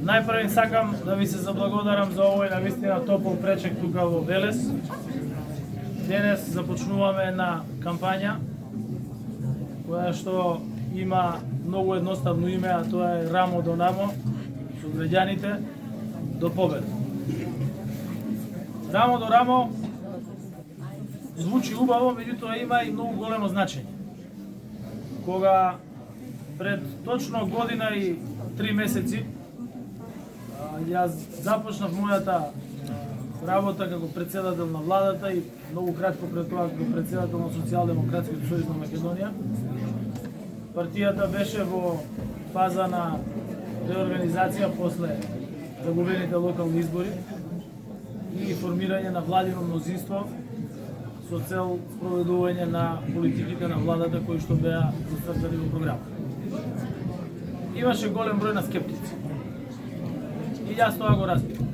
Најпрво сакам да ви се заблагодарам за овој навистина топол пречек тука во Велес. Денес започнуваме една кампања која што има многу едноставно име, а тоа е Рамо до Намо, со граѓаните до победа. Рамо до Рамо звучи убаво, меѓутоа има и многу големо значење. Кога пред точно година и 3 месеци јас започнав мојата работа како председател на владата и многу кратко пред тоа како председател на Социјалдемократскиот сојуз на Македонија. Партијата беше во фаза на реорганизација после загубените локални избори и формирање на владино мнозинство со цел спроведување на политиките на владата кои што беа зацртани во програмата. Имаше голем број на скептици. И јас тоа го разбирам.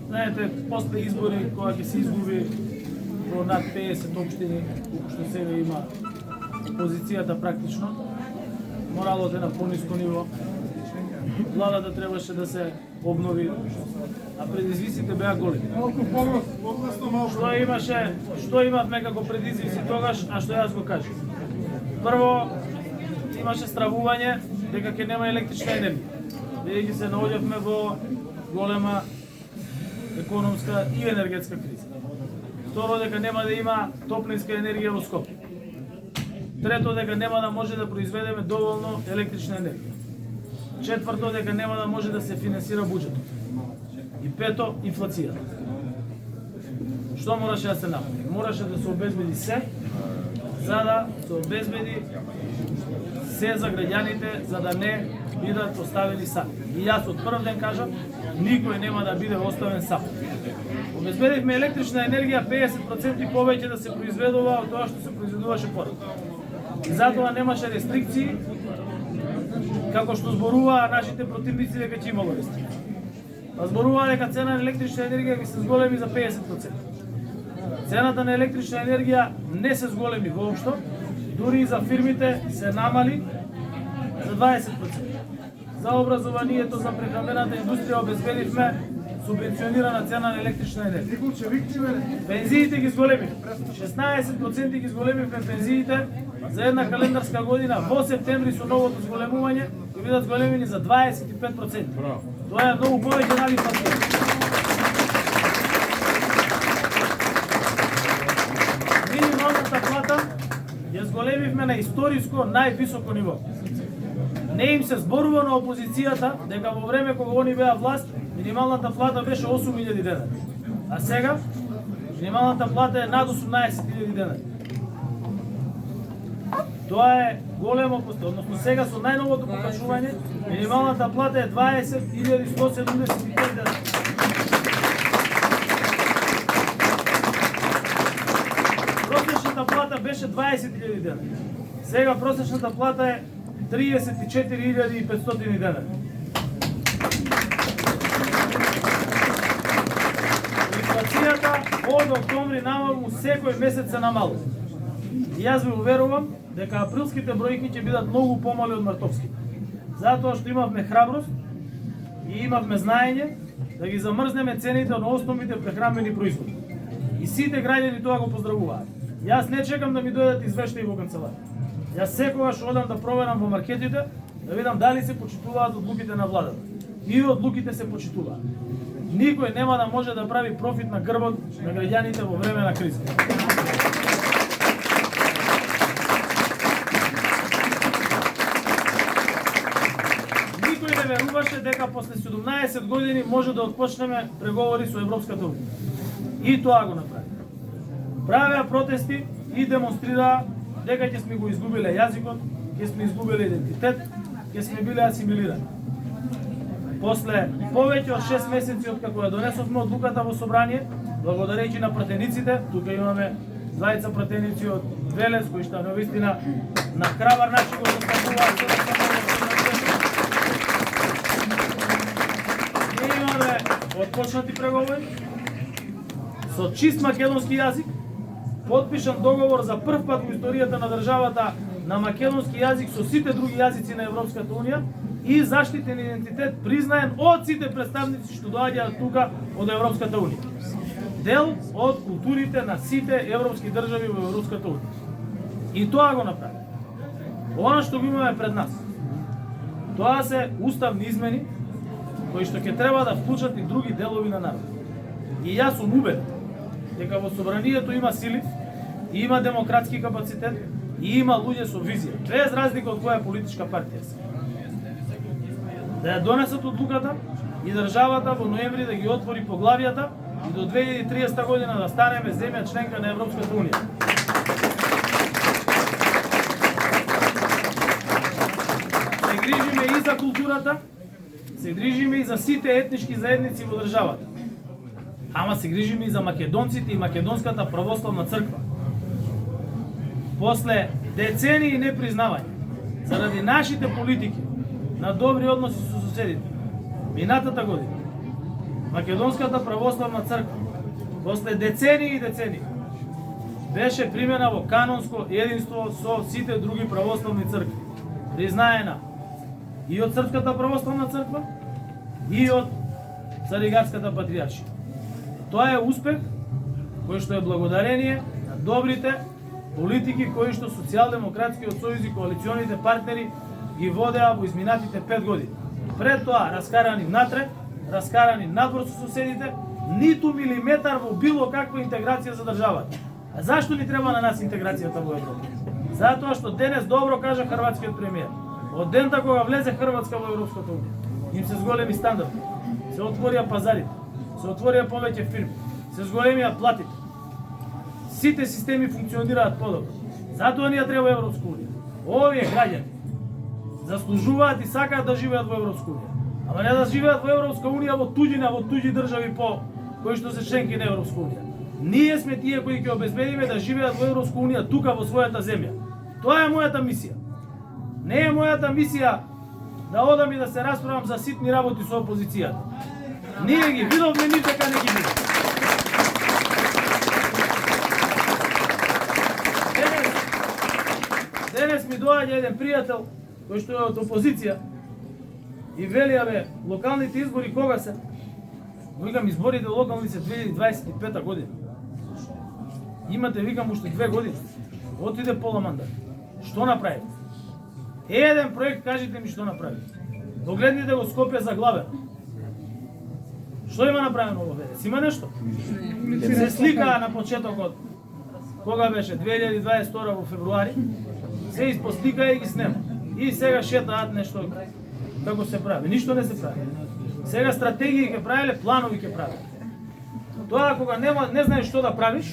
Знаете, после избори, кога ќе се изгуби во над 50 општини, колку што сега има опозицијата практично, моралот е на пониско ниво, владата требаше да се обнови, а предизвиците беа големи. Што имавме како предизвици тогаш, а што јас го кажам? Прво, имаше стравување дека ќе нема електрична енергија, бидејќи се наоѓавме во голема економска и енергетска криза. Второ, дека нема да има топлинска енергија во Скопје. Трето, дека нема да може да произведеме доволно електрична енергија. Четврто, дека нема да може да се финансира буџетот. И пето, инфлацијата. Што мораше да се направи? Мораше да се обезбеди се, за да се обезбеди се за граѓаните, за да не бидат оставени сами. И јас од прв ден кажам, никој нема да биде оставен сам. Обезбедивме електрична енергија 50% повеќе да се произведува од тоа што се произведуваше порано. И затоа немаше рестрикции, како што зборуваа нашите противници дека ќе имало рестрикции. Зборуваа дека цена на електрична енергија ќе се зголеми за 50%. Цената на електрична енергија не се зголеми воопшто, дури и за фирмите се намали за 20%. За образованието, за прехранбената индустрија обезбедивме субвенционирана цена на електрична енергија. Пензиите ги зголемивме. 16% ги зголемивме пензиите за една календарска година. Во септември со новото зголемување ќе бидат зголемени за 25%. Тоа е многу повеќе нали инфлација. Минималната плата ја зголемивме на историско највисоко ниво. Не им се зборува на опозицијата дека во време кога они беа власт, минималната плата беше 8.000 денари. А сега минималната плата е над 18.000 денари. Тоа е големо постижение, односно сега со најновото покажување, минималната плата е 20.175 денари. Prosečната плата беше 20.000 денари. Сега prosečната плата е 34.500 денари. Инфлацијата од октомври намалу секој месец се намалу. И јас ви уверувам дека априлските бројки ќе бидат многу помали од мартовските. Затоа што имавме храброст и имавме знаење да ги замрзнеме цените на основните прехранбени производи. И сите граѓани тоа го поздравуваат. Јас не чекам да ми дојдат извештаи во канцеларија. Јас секогаш одам да проверам во маркетите, да видам дали се почитуваат одлуките на владата. И одлуките се почитуваат. Никој нема да може да прави профит на грбот на граѓаните во време на криза. Никој не веруваше дека после 17 години може да отпочнеме преговори со Европската унија. И тоа го направи. Правеа протести и демонстрираа дека ќе сме го изгубиле јазикот, ќе сме изгубиле идентитет, ќе сме биле асимилирани. После повеќе од 6 месеци од како ја донесовме одлуката во собрание, благодарејќи на пратениците, тука имаме двајца пратеници од Велес, кои што навистина на храбар начин го застапуваат. Ние имаме отпочнати преговори со чист македонски јазик, потпишан договор за прв пат во историјата на државата на македонски јазик со сите други јазици на Европската унија и заштитен идентитет признаен од сите представници што доаѓаат тука од Европската унија. Дел од културите на сите европски држави во Европската унија. И тоа го направи. Она што го имаме пред нас, тоа се уставни измени кои што ќе треба да вклучат и други делови на народот. И јас сум убеден дека во собранието има сили, и има демократски капацитет, и има луѓе со визија, без разлика од која политичка партија се. Да ја донесат одлуката и државата во ноември да ги отвори поглавијата и до 2030 година да станеме земја членка на Европската унија. Се грижиме и за културата, се грижиме и за сите етнички заедници во државата. Ама се грижиме и за македонците и македонската православна црква. После децении непризнавање, заради нашите политики на добри односи со соседите, минатата година, Македонската православна црква, после децении и децении, беше примена во канонско единство со сите други православни цркви. Признаена и од Српската православна црква, и од Цариградската патријаршија. Тоа е успех кој што е благодарение на добрите политики кои што социјалдемократскиот сојуз и коалиционите партнери ги водеа во изминатите 5 години. Пред тоа раскарани внатре, раскарани надвор со соседите, ниту милиметар во било каква интеграција за државата. А зашто ни треба на нас интеграцијата во Европа? Затоа што денес добро кажа хрватскиот премиер. Од дента кога влезе Хрватска во Европската унија, им се зголеми стандарди, се отворија пазарите, се отворија повеќе фирми, се зголемија платите. Сите системи функционираат подобро. Затоа ни ја треба Европска унија. Овие граѓани заслужуваат и сакаат да живеат во Европска унија. Ама не да живеат во Европска унија во туѓина, во туѓи држави по кои што се членки на Европска унија. Ние сме тие кои ќе обезбедиме да живеат во Европска унија тука во својата земја. Тоа е мојата мисија. Не е мојата мисија да одам и да се расправам за ситни работи со опозицијата. Ние ги видовме, ни така не ги видовме. Денес ми доаѓа еден пријател кој што е од опозиција и вели, бе, локалните избори кога се? Викам, изборите локални се 2025 година. Имате, викам, уште 2 години. Отиде пола мандат. Што направите? Еден проект, кажете ми што направите. Догледнете го Скопје за главе. Што има направено во Ведец? Има нешто? Се сликаа на почетокот, кога беше 2022 во февруари, се испосликаа и ги снема. И сега шетаат нешто како се прави. Ништо не се прави. Сега стратегии ќе правеле, планови ќе правеле. Тоа кога не знаеш што да правиш,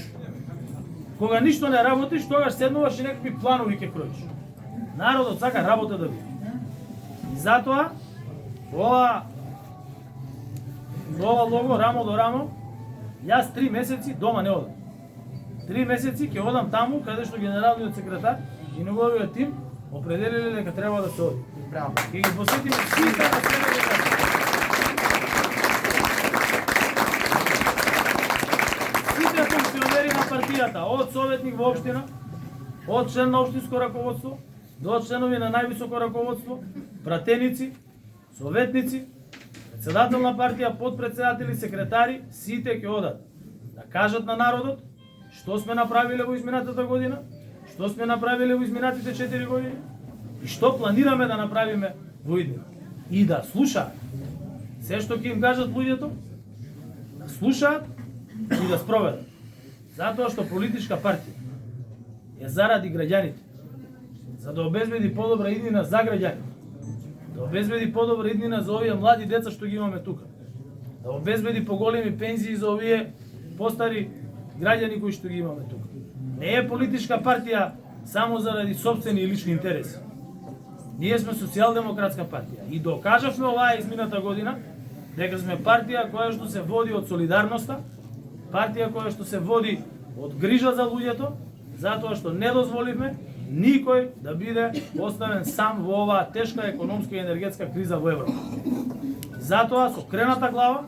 кога ништо не работиш, тогаш седнуваш и некакви планови ќе кроиш. Народот сака работа да види. И затоа ова лого рамо до рамо, јас 3 месеци дома не одам. 3 месеци ќе одам таму каде што генералниот секретар и неговиот тим определиле дека треба да се оди. Браво. Ќе ги посетиме сите населени места. Сите функционери на партијата, од советник во општина, од член на општинско раководство, до членови на највисоко раководство, пратеници, советници, председател на партија, подпредседатели, секретари, сите ќе одат да кажат на народот што сме направиле во изминатата година, што сме направиле во изминатите 4 години и што планираме да направиме во иднина. И да слушаат се што ќе им кажат луѓето, да слушаат и да спроведат. Затоа што политичка партија е заради граѓаните, за да обезбеди подобра иднина за граѓаните, да обезбеди подобра иднина за овие млади деца што ги имаме тука, да обезбеди поголеми пензии за овие постари граѓани кои што ги имаме тука. Не е политичка партија само заради сопствени и лични интереси. Ние сме социјалдемократска партија и докажавме оваа измината година дека сме партија која што се води од солидарноста, партија која што се води од грижа за луѓето, затоа што не дозволивме никој да биде оставен сам во оваа тешка економска и енергетска криза во Европа. Затоа со крената глава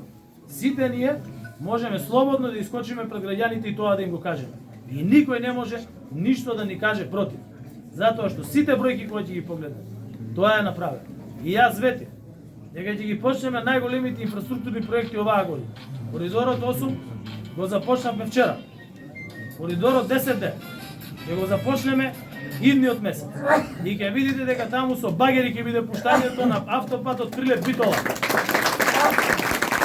сите ние можеме слободно да искочиме пред граѓаните и тоа да им го кажеме. И никој не може ништо да ни каже против. Затоа што сите бројки кои ќе ги погледнете, тоа е направено. И јас ветив дека ќе ги почнеме најголемите инфраструктурни проекти оваа година. Коридорот 8 го започнавме вчера. Коридорот 10 ден ќе го започнеме идниот месец. И ќе видите дека таму со багери ќе биде пуштањето на автопатот Прилеп Битола.